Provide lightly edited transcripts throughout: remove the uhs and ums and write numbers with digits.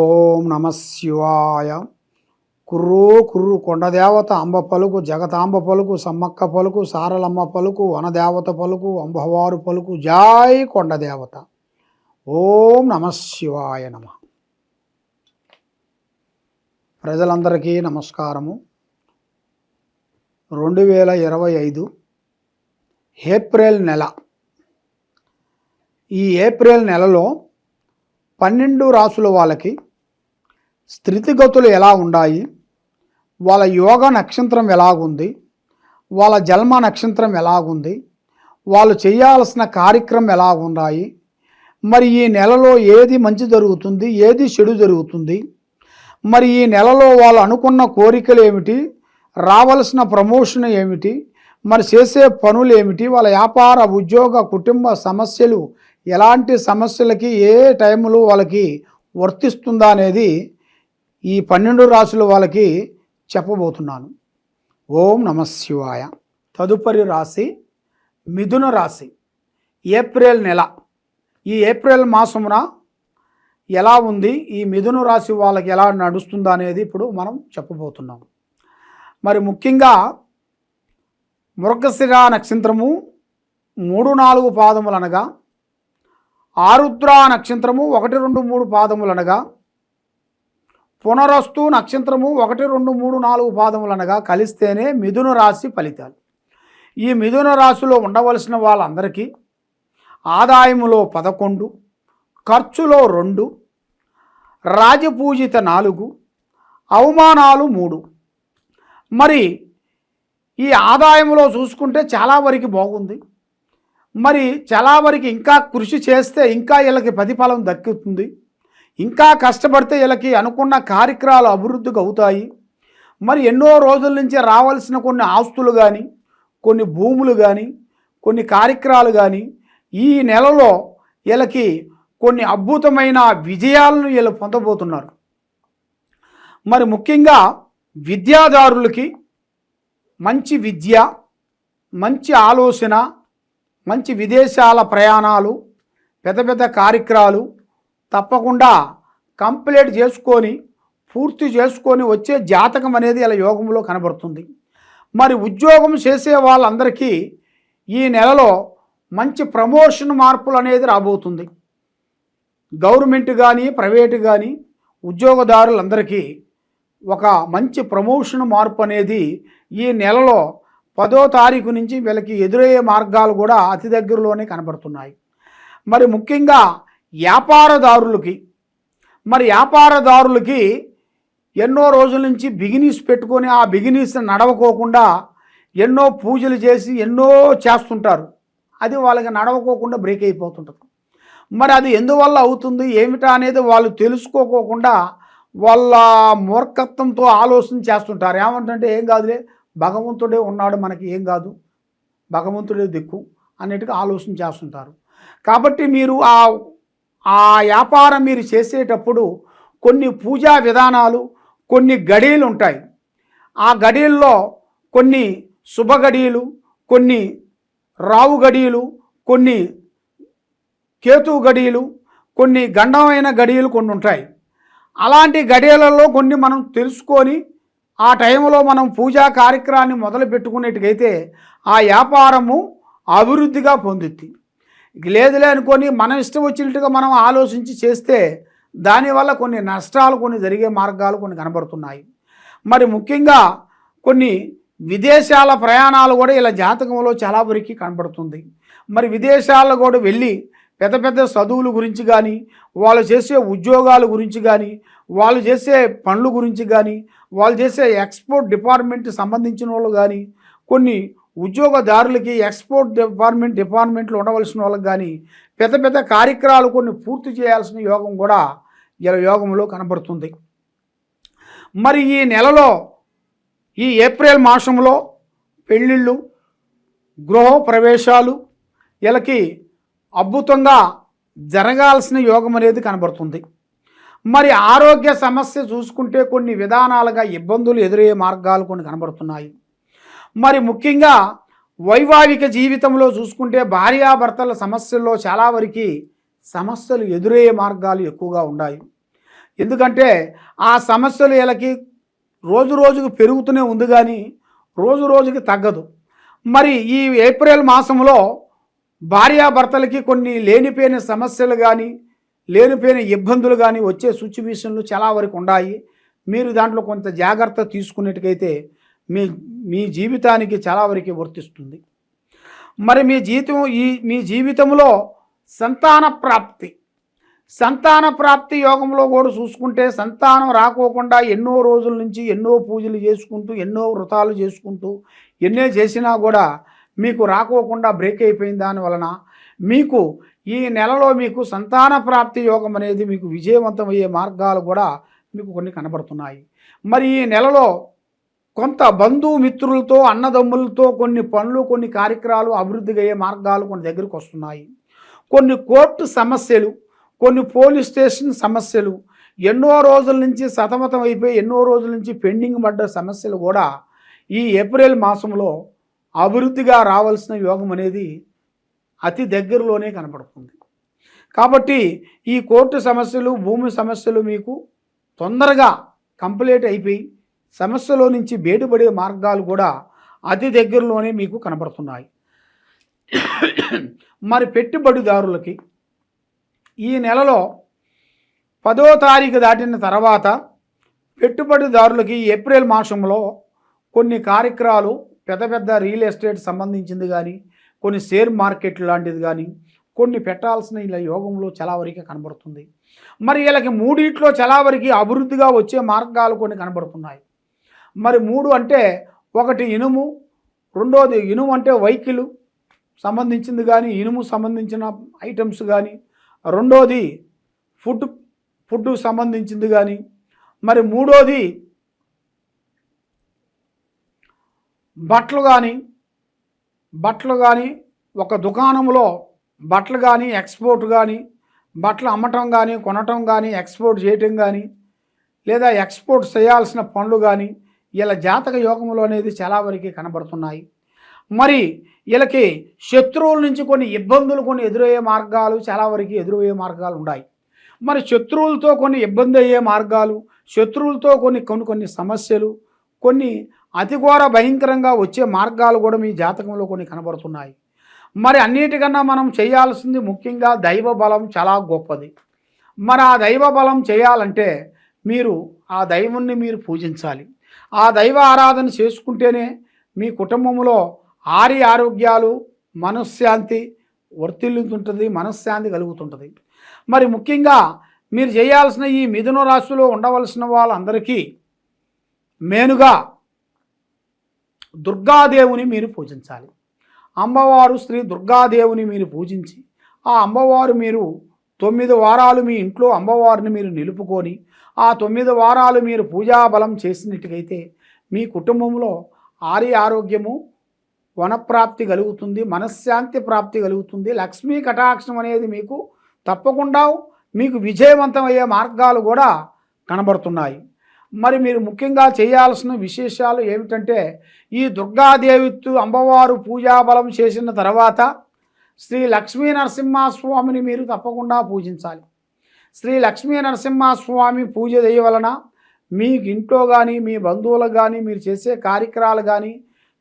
ఓం నమ శివాయ. కుర్రూ కుర్రు కొండదేవత అంబ పలుకు, జగతాంబ పలుకు, సమ్మక్క పలుకు, సారలమ్మ పలుకు, వనదేవత పలుకు, అంబవారు పలుకు, జై కొండదేవత. ఓం నమ శివాయ నమ. ప్రజలందరికీ నమస్కారము. 2025 ఏప్రిల్ నెల. ఈ ఏప్రిల్ నెలలో 12 రాసుల వాళ్ళకి స్థితిగతులు ఎలా ఉన్నాయి, వాళ్ళ యోగ నక్షత్రం ఎలాగుంది, వాళ్ళ జన్మ నక్షత్రం ఎలాగుంది, వాళ్ళు చేయాల్సిన కార్యక్రమం ఎలాగున్నాయి, మరి ఈ నెలలో ఏది మంచి జరుగుతుంది, ఏది చెడు జరుగుతుంది, మరి ఈ నెలలో వాళ్ళు అనుకున్న కోరికలు ఏమిటి, రావాల్సిన ప్రమోషన్ ఏమిటి, మరి చేసే పనులు ఏమిటి, వాళ్ళ వ్యాపార ఉద్యోగ కుటుంబ సమస్యలు ఎలాంటి సమస్యలకి ఏ టైంలో వాళ్ళకి వర్తిస్తుందా అనేది ఈ 12 రాశుల వాళ్ళకి చెప్పబోతున్నాను. ఓం నమ శివాయ. తదుపరి రాశి మిథున రాశి. ఏప్రిల్ నెల, ఈ ఏప్రిల్ మాసమున ఎలా ఉంది, ఈ మిథున రాశి వాళ్ళకి ఎలా నడుస్తుందా అనేది ఇప్పుడు మనం చెప్పబోతున్నాం. మరి ముఖ్యంగా మృగశిర నక్షత్రము 3-4 పాదములు అనగా, ఆరుద్ర నక్షత్రము 1-2-3 పాదములు అనగా, పునరస్తు నక్షత్రము 1-2-3-4 పాదములు అనగా కలిస్తేనే మిథున రాశి ఫలితాలు. ఈ మిథున రాశిలో ఉండవలసిన వాళ్ళందరికీ ఆదాయములో 11, ఖర్చులో 2, రాజపూజిత 4, అవమానాలు 3. మరి ఈ ఆదాయంలో చూసుకుంటే చాలా వరకు బాగుంది. మరి చాలా వరకు ఇంకా కృషి చేస్తే ఇంకా వీళ్ళకి ప్రతిఫలం దక్కుతుంది. ఇంకా కష్టపడితే వీళ్ళకి అనుకున్న కార్యక్రమాలు అభివృద్ధికి అవుతాయి. మరి ఎన్నో రోజుల నుంచి రావాల్సిన కొన్ని ఆస్తులు కానీ, కొన్ని భూములు కానీ, కొన్ని కార్యక్రమాలు కానీ ఈ నెలలో వీళ్ళకి కొన్ని అద్భుతమైన విజయాలను వీళ్ళు పొందబోతున్నారు. మరి ముఖ్యంగా విద్యాదారులకి మంచి విద్య, మంచి ఆలోచన, మంచి విదేశాల ప్రయాణాలు, పెద్ద పెద్ద కార్యక్రమాలు తప్పకుండా కంప్లీట్ చేసుకొని పూర్తి చేసుకొని వచ్చే జాతకం అనేది ఇలా యోగంలో కనబడుతుంది. మరి ఉద్యోగం చేసే వాళ్ళందరికీ ఈ నెలలో మంచి ప్రమోషన్ మార్పులు అనేది రాబోతుంది. గవర్నమెంట్ కానీ ప్రైవేటు కానీ ఉద్యోగదారులందరికీ ఒక మంచి ప్రమోషన్ మార్పు అనేది ఈ నెలలో 10వ తారీఖు నుంచి వీళ్ళకి ఎదురయ్యే మార్గాలు కూడా అతి దగ్గరలోనే కనబడుతున్నాయి. మరి ముఖ్యంగా వ్యాపారదారులకి ఎన్నో రోజుల నుంచి బిగినీస్ పెట్టుకొని ఆ బిగినీస్ నడవకోకుండా ఎన్నో పూజలు చేసి ఎన్నో చేస్తుంటారు. అది వాళ్ళకి నడవకోకుండా బ్రేక్ అయిపోతుంటుంది. మరి అది ఎందువల్ల అవుతుంది ఏమిటా అనేది వాళ్ళు తెలుసుకోకోకుండా వాళ్ళ మూర్ఖత్వంతో ఆలోచన చేస్తుంటారు. ఏమంటే ఏం కాదులే, భగవంతుడే ఉన్నాడు, మనకి ఏం కాదు, భగవంతుడే దిక్కు అన్నిటికీ ఆలోచన చేస్తుంటారు. కాబట్టి మీరు ఆ వ్యాపారం మీరు చేసేటప్పుడు కొన్ని పూజా విధానాలు, కొన్ని గడియలు ఉంటాయి. ఆ గడియల్లో కొన్ని శుభ గడియలు, కొన్ని రావు గడియలు, కొన్ని కేతు గడియలు, కొన్ని గండమైన గడియలు కొన్ని ఉంటాయి. అలాంటి గడియలలో కొన్ని మనం తెలుసుకొని ఆ టైంలో మనం పూజా కార్యక్రమాన్ని మొదలు పెట్టుకునేట్టుకైతే ఆ వ్యాపారము అభివృద్ధిగా పొందుద్ది. లేదులే అనుకొని మనం ఇష్టం వచ్చినట్టుగా మనం ఆలోచించి చేస్తే దానివల్ల కొన్ని నష్టాలు కొన్ని జరిగే మార్గాలు కొన్ని కనబడుతున్నాయి. మరి ముఖ్యంగా కొన్ని విదేశాల ప్రయాణాలు కూడా ఇలా జాతకంలో చాలా వరకు కనబడుతుంది. మరి విదేశాల్లో కూడా వెళ్ళి పెద్ద పెద్ద చదువుల గురించి కానీ, వాళ్ళు చేసే ఉద్యోగాల గురించి కానీ, వాళ్ళు చేసే పనుల గురించి కానీ, వాళ్ళు చేసే ఎక్స్పోర్ట్ డిపార్ట్మెంట్ సంబంధించిన వాళ్ళు కానీ, కొన్ని ఉద్యోగదారులకి ఎక్స్పోర్ట్ డిపార్ట్మెంట్లో ఉండవలసిన వాళ్ళకి కానీ పెద్ద పెద్ద కార్యక్రమాలు కొన్ని పూర్తి చేయాల్సిన యోగం కూడా ఇలా యోగంలో కనబడుతుంది. మరి ఈ నెలలో ఈ ఏప్రిల్ మాసంలో పెళ్ళిళ్ళు, గృహ ప్రవేశాలు వీళ్ళకి అద్భుతంగా జరగాల్సిన యోగం అనేది కనబడుతుంది. మరి ఆరోగ్య సమస్య చూసుకుంటే కొన్ని విధానాలుగా ఇబ్బందులు ఎదురయ్యే మార్గాలు కొన్ని కనబడుతున్నాయి. మరి ముఖ్యంగా వైవాహిక జీవితంలో చూసుకుంటే భార్యాభర్తల సమస్యల్లో చాలా వరకు సమస్యలు ఎదురయ్యే మార్గాలు ఎక్కువగా ఉన్నాయి. ఎందుకంటే ఆ సమస్యలు వీళ్ళకి రోజు రోజుకు పెరుగుతూనే ఉంది కానీ రోజు రోజుకి తగ్గదు. మరి ఈ ఏప్రిల్ మాసంలో భార్యాభర్తలకి కొన్ని లేనిపోయిన సమస్యలు కానీ లేనిపోయిన ఇబ్బందులు కానీ వచ్చే సిచ్యువేషన్లు చాలా వరకు ఉన్నాయి. మీరు దాంట్లో కొంత జాగ్రత్త తీసుకున్నట్టుకైతే మీ మీ జీవితానికి చాలా వరకు వర్తిస్తుంది. మరి మీ జీవితంలో సంతాన ప్రాప్తి యోగంలో కూడా చూసుకుంటే సంతానం రాకోకుండా ఎన్నో రోజుల నుంచి ఎన్నో పూజలు చేసుకుంటూ ఎన్నో వ్రతాలు చేసుకుంటూ ఎన్నే చేసినా కూడా మీకు రాకోకుండా బ్రేక్ అయిపోయిన దానివలన మీకు ఈ నెలలో మీకు సంతాన ప్రాప్తి యోగం అనేది మీకు విజయవంతమయ్యే మార్గాలు కూడా మీకు కొన్ని కనబడుతున్నాయి. మరి ఈ నెలలో కొంత బంధుమిత్రులతో అన్నదమ్ములతో కొన్ని పనులు కొన్ని కార్యక్రమాలు అభివృద్ధిగా అయ్యే మార్గాలు కొన్ని దగ్గరికి వస్తున్నాయి. కొన్ని కోర్టు సమస్యలు కొన్ని పోలీస్ స్టేషన్ సమస్యలు ఎన్నో రోజుల నుంచి సతమతం అయిపోయి ఎన్నో రోజుల నుంచి పెండింగ్ పడ్డ సమస్యలు కూడా ఈ ఏప్రిల్ మాసంలో అభివృద్ధిగా రావాల్సిన యోగం అనేది అతి దగ్గరలోనే కనపడుతుంది. కాబట్టి ఈ కోర్టు సమస్యలు భూమి సమస్యలు మీకు తొందరగా కంప్లీట్ అయిపోయి సమస్యలో నుంచి బయటపడే మార్గాలు కూడా అతి దగ్గరలోనే మీకు కనబడుతున్నాయి. మరి పెట్టుబడిదారులకి ఈ నెలలో 10వ తారీఖు దాటిన తర్వాత పెట్టుబడిదారులకి ఏప్రిల్ మాసంలో కొన్ని కార్యక్రమాలు పెద్ద పెద్ద రియల్ ఎస్టేట్ సంబంధించింది కానీ కొన్ని షేర్ మార్కెట్ లాంటిది కానీ కొన్ని పెట్టాల్సిన ఇలా యోగంలో చాలా వరకు కనబడుతుంది. మరి వీళ్ళకి మూడిట్లో చాలా వరకు అభివృద్ధిగా వచ్చే మార్గాలు కొన్ని కనబడుతున్నాయి. మరి 3 అంటే ఒకటి ఇనుము, రెండోది ఇనుము అంటే వెహికల్ సంబంధించింది కానీ ఇనుము సంబంధించిన ఐటమ్స్ కానీ, రెండోది ఫుడ్ సంబంధించింది కానీ, మరి మూడోది బట్టలు కానీ ఒక దుకాణంలో బట్టలు కానీ ఎక్స్పోర్ట్ కానీ బట్టలు అమ్మటం కానీ కొనటం కానీ ఎక్స్పోర్ట్ చేయటం కానీ లేదా ఎక్స్పోర్ట్ చేయాల్సిన పనులు కానీ ఇలా జాతక యోగంలో అనేది చాలా వరకు కనబడుతున్నాయి. మరి వీళ్ళకి శత్రువుల నుంచి కొన్ని ఇబ్బందులు కొన్ని ఎదురయ్యే మార్గాలు చాలా వరకు ఎదురయ్యే మార్గాలు ఉన్నాయి. మరి శత్రువులతో కొన్ని ఇబ్బంది అయ్యే మార్గాలు, శత్రువులతో కొన్ని సమస్యలు, కొన్ని అతిఘోర భయంకరంగా వచ్చే మార్గాలు కూడా మీ జాతకంలో కొన్ని కనబడుతున్నాయి. మరి అన్నిటికన్నా మనం చేయాల్సింది ముఖ్యంగా దైవ బలం చాలా గొప్పది. మరి ఆ దైవ బలం చేయాలంటే మీరు ఆ దైవాన్ని మీరు పూజించాలి. ఆ దైవ ఆరాధన చేసుకుంటేనే మీ కుటుంబంలో ఆరోగ్యాలు మనశ్శాంతి వర్తిల్లుతుంటుంది, మనశ్శాంతి కలుగుతుంటుంది. మరి ముఖ్యంగా మీరు చేయాల్సిన ఈ మిథున రాశిలో ఉండవలసిన వాళ్ళందరికీ మేనుగా దుర్గాదేవుని మీరు పూజించాలి. అమ్మవారు శ్రీ దుర్గాదేవుని మీరు పూజించి ఆ అమ్మవారు మీరు 9 వారాలు మీ ఇంట్లో అమ్మవారిని మీరు నిలుపుకొని ఆ 9 వారాలు మీరు పూజాబలం చేసినట్టుగైతే మీ కుటుంబంలో ఆరోగ్యము వనప్రాప్తి కలుగుతుంది, మనశ్శాంతి ప్రాప్తి కలుగుతుంది. లక్ష్మీ కటాక్షం అనేది మీకు తప్పకుండా మీకు విజయవంతమయ్యే మార్గాలు కూడా కనబడుతున్నాయి. మరి మీరు ముఖ్యంగా చేయాల్సిన విశేషాలు ఏమిటంటే ఈ దుర్గాదేవితో అమ్మవారు పూజాబలం చేసిన తర్వాత శ్రీ లక్ష్మీ నరసింహస్వామిని మీరు తప్పకుండా పూజించాలి. శ్రీ లక్ష్మీ నరసింహస్వామి పూజ చేయవలన మీకు ఇంట్లో కానీ మీ బంధువులకు కానీ మీరు చేసే కార్యక్రమాలు కానీ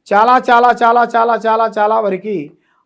చాలా చాలా చాలా చాలా చాలా చాలా వరకు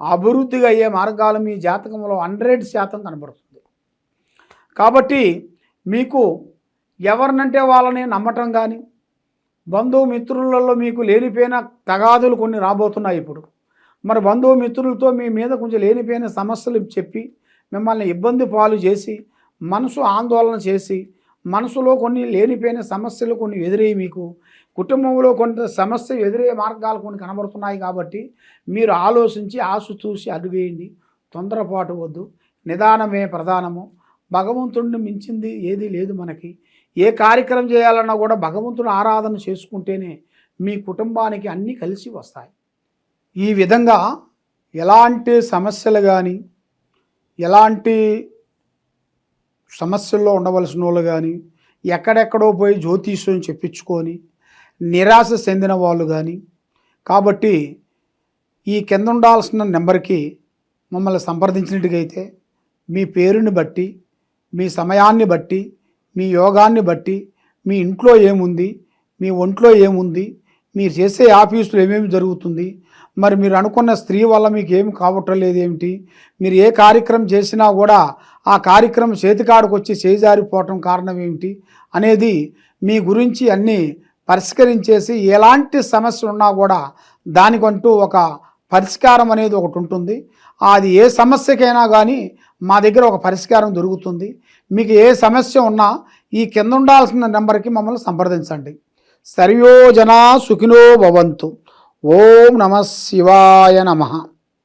అభివృద్ధిగా అయ్యే మార్గాలు మీ జాతకంలో 100% కనబడుతుంది. కాబట్టి మీకు ఎవరినంటే వాళ్ళని నమ్మటం కానీ బంధుమిత్రులలో మీకు లేనిపోయిన తగాదులు కొన్ని రాబోతున్నాయి. ఇప్పుడు మరి బంధుమిత్రులతో మీ మీద కొంచెం లేనిపోయిన సమస్యలు చెప్పి మిమ్మల్ని ఇబ్బంది పాలు చేసి మనసు ఆందోళన చేసి మనసులో కొన్ని లేనిపోయిన సమస్యలు కొన్ని ఎదురయ్యి మీకు కుటుంబంలో కొంత సమస్య ఎదురయ్యే మార్గాలు కొన్ని కనబడుతున్నాయి. కాబట్టి మీరు ఆలోచించి ఆశచూసి అడుగేయండి, తొందరపాటు వద్దు, నిదానమే ప్రధానము. భగవంతుడిని మించింది ఏది లేదు. మనకి ఏ కార్యక్రమం చేయాలన్నా కూడా భగవంతుని ఆరాధన చేసుకుంటేనే మీ కుటుంబానికి అన్నీ కలిసి వస్తాయి. ఈ విధంగా ఎలాంటి సమస్యలు కానీ ఎలాంటి సమస్యల్లో ఉండవలసిన వాళ్ళు కానీ ఎక్కడెక్కడో పోయి జ్యోతిష్యం చెప్పించుకొని నిరాశ చెందిన వాళ్ళు కానీ కాబట్టి ఈ కింద ఉండాల్సిన నెంబర్కి మమ్మల్ని సంప్రదించినట్టుగైతే మీ పేరుని బట్టి మీ సమయాన్ని బట్టి మీ యోగాన్ని బట్టి మీ ఇంట్లో ఏముంది, మీ ఒంట్లో ఏముంది, మీరు చేసే ఆఫీసులో ఏమేమి జరుగుతుంది, మరి మీరు అనుకున్న స్త్రీ వల్ల మీకు ఏమి కావటం లేదు ఏమిటి, మీరు ఏ కార్యక్రమం చేసినా కూడా ఆ కార్యక్రమం చేతికాడికి వచ్చి చేజారిపోవటం కారణం ఏమిటి అనేది మీ గురించి అన్నీ పరిష్కరించేసి ఎలాంటి సమస్య ఉన్నా కూడా దానికంటూ ఒక పరిష్కారం అనేది ఒకటి ఉంటుంది. అది ఏ సమస్యకైనా కానీ మా దగ్గర ఒక పరిష్కారం దొరుకుతుంది. మీకు ఏ సమస్య ఉన్నా ఈ కింద ఉండాల్సిన నెంబర్కి మమ్మల్ని సంప్రదించండి. సర్వో జనా సుఖినో భవంతు. ఓం నమః శివాయ నమః.